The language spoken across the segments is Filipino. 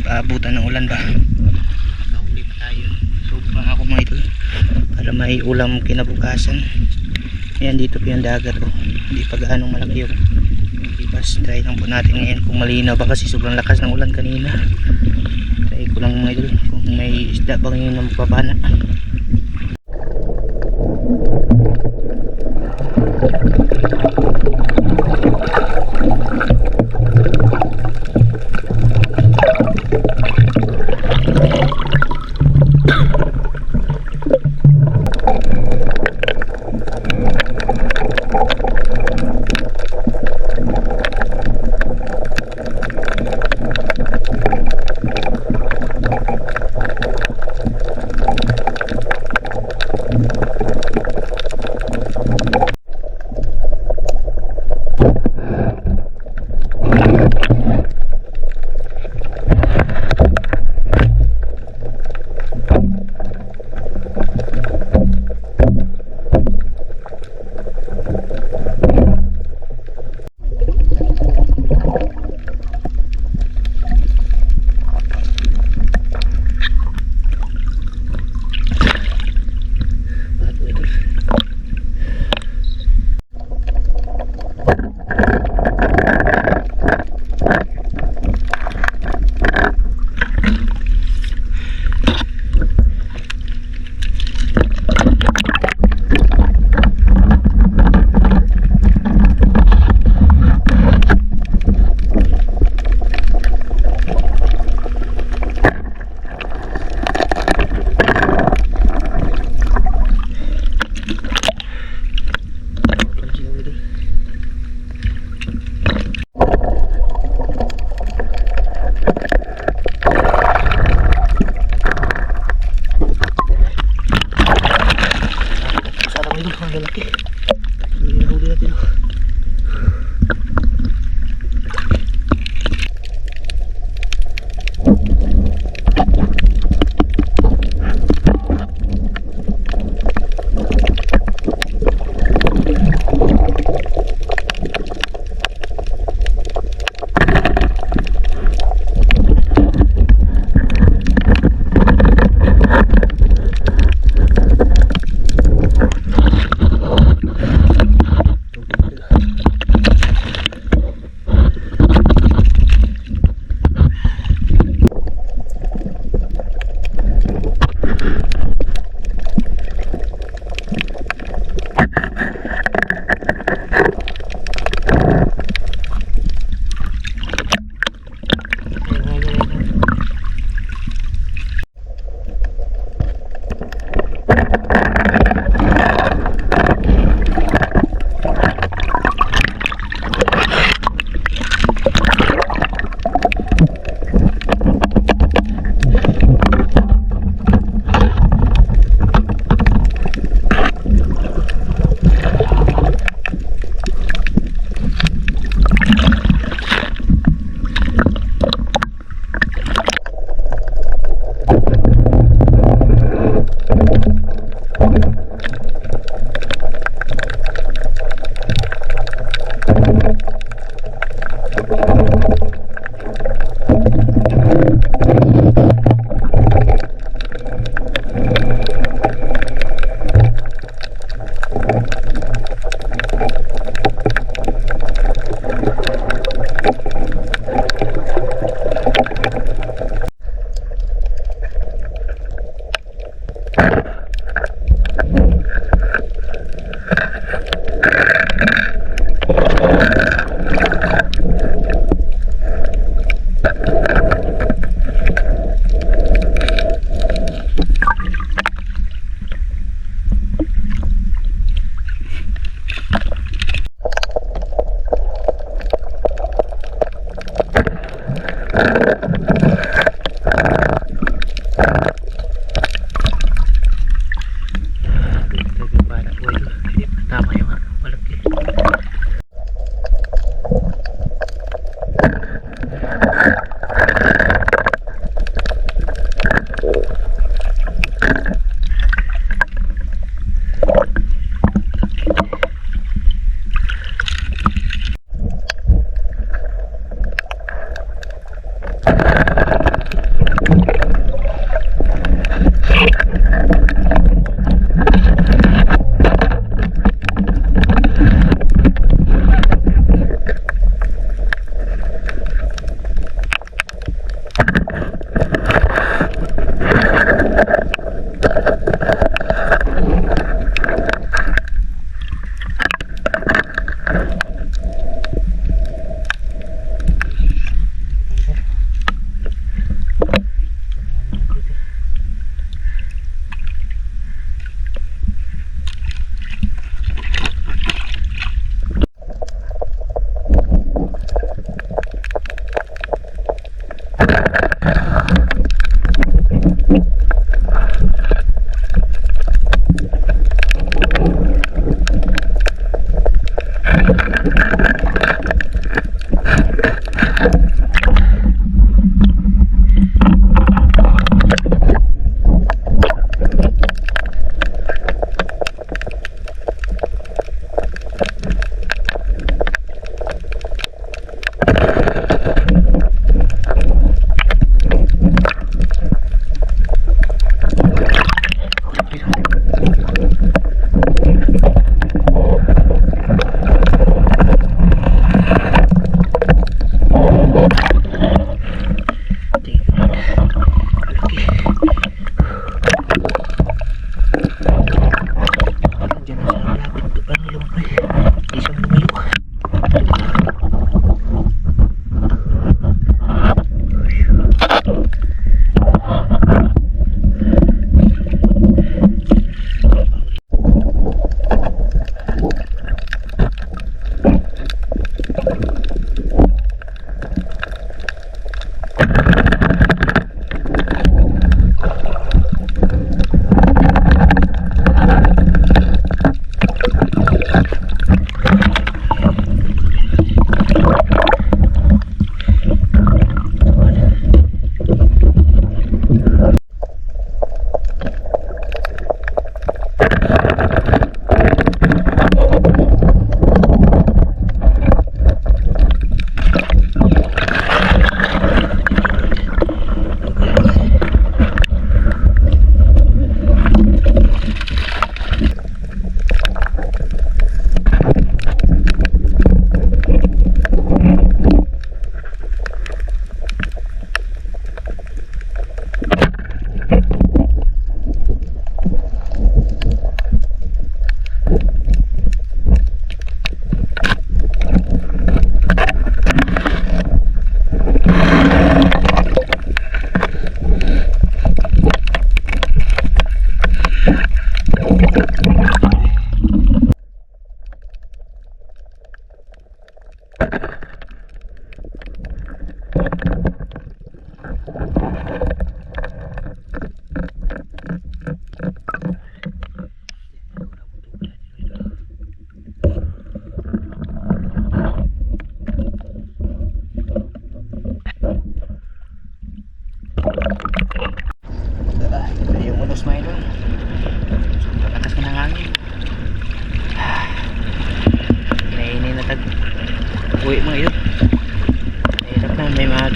Abutan ng ulan ba, nakahuli pa tayo. So baka ako mga idol para may ulam kinabukasan. Ayan, dito po yung dagat oh. Hindi pa gaano malaki yung ibas. Try lang po natin ngayon kung malinaw ba kasi sobrang lakas ng ulan kanina. Try ko lang mga idol kung may isda ba ngayon na magpapana.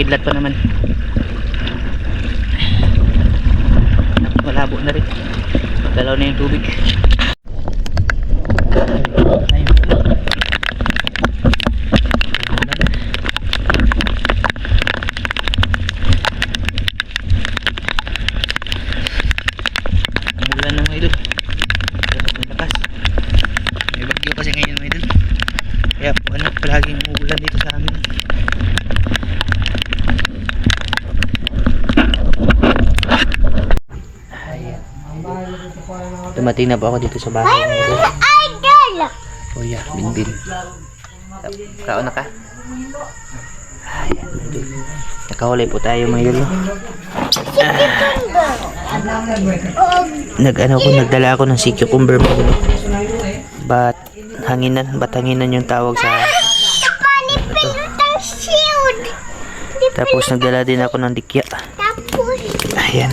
kidlat pa naman. Malabo na rin. Magdalaw na yung tubig. Ayun. Umulan na mga idol. Lakas. May bagyo kasi ngayon mga idol. Kaya po palaging umuulan dito sa amin. Ayan. Dumating na po ako dito sa bahay. Oh yeah, Binbin. Kaon na ka? Ayan. Nakahuli po tayo mga idol. Nagdala ako ng sea cucumber mga idol. Ba't hanginan yung tawag sa ito. Tapos nagdala din ako ng dikya. Ayan.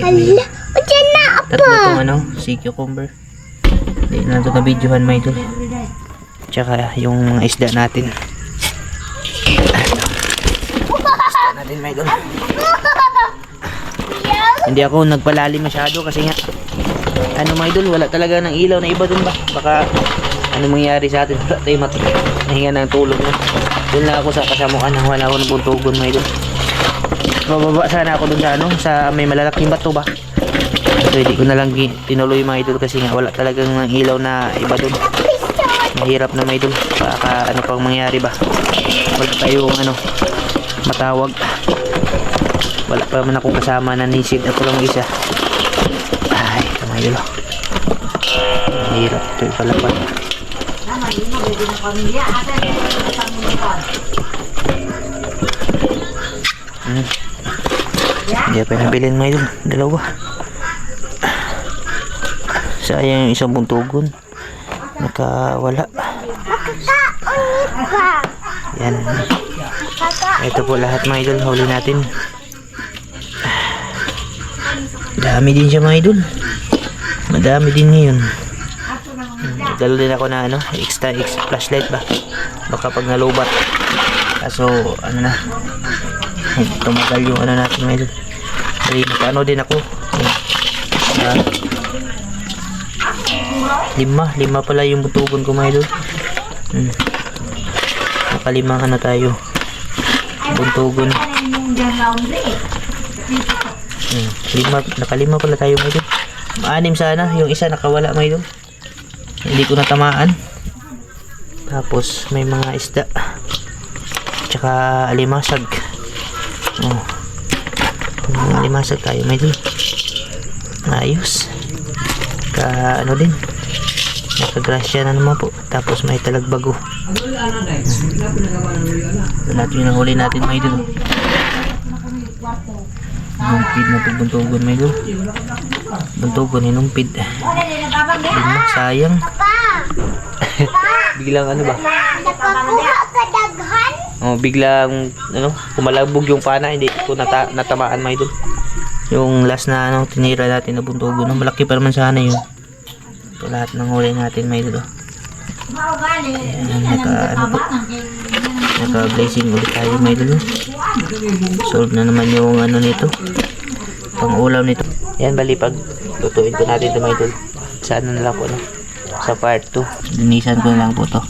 Hala, dyan na Tatlo itong sea cucumber. Hindi na ito na videohan mga idol. Tsaka yung mga isda natin. Isda natin mga idol. Hindi ako nagpalalim masyado kasi nga mga idol, wala talaga ng ilaw na iba dun ba? Baka mangyari sa atin, wala tayo nahinga ng tulong na. Doon lang ako sa kasamukan nang wala ako ng buntugon mga idol. Bababa sana ako dun sa may malalaking bato ba? So hindi ko na lang tinuloy mga idol kasi nga wala talagang ilaw na iba dun. Mahirap na mga idol, baka pang mangyari ba? Wala tayong matawag. Wala pa naman akong kasama na nisid, ako lang isa. Ay, ito mga idol. Mahirap ito ipalapan. Hindi pa nabilin mga idol, dalawa. Sayang yung isang buntugon. Nakawala. Yan. Ito po lahat mga idol, huli natin. Dami din siya mga idol. Madami din ngayon. Dalo din ako na extra flashlight ba. Baka pag nalubat. Kaso tumagal yung natin mga idol. Dali nakaano din ako. Lima pala yung butugon ko mga idol. Nakalimang tayo. Buntugon. Nakalima pala tayo mga idol. 6 sana, yung isa nakawala mga idol. Hindi ko natamaan. Tapos may mga isda. Tsaka alimasag. Alimasag tayo mga idol. Ayos. Din. Nakagrasya na naman po. Tapos may talagbago. Lahat yun ang huli natin mga idol. Hinumpid na ito buntugon mga idol. Buntugon hinumpid. Sayang. Biglang ba? Nakakuha ka daghan? Biglang kumalabog yung pana. Hindi ko natamaan mga idol. Yung last na tinira natin na buntugon. Malaki pa naman sana yun. Ito lahat ng huli natin mga idol. Naka-blazing ulit tayo mga idol. Solve na naman yung nito, pang ulam nito. Yan, bali pag lutuin ko natin ito mga idol. Saan na lang po sa part 2. Linisan ko na lang po to.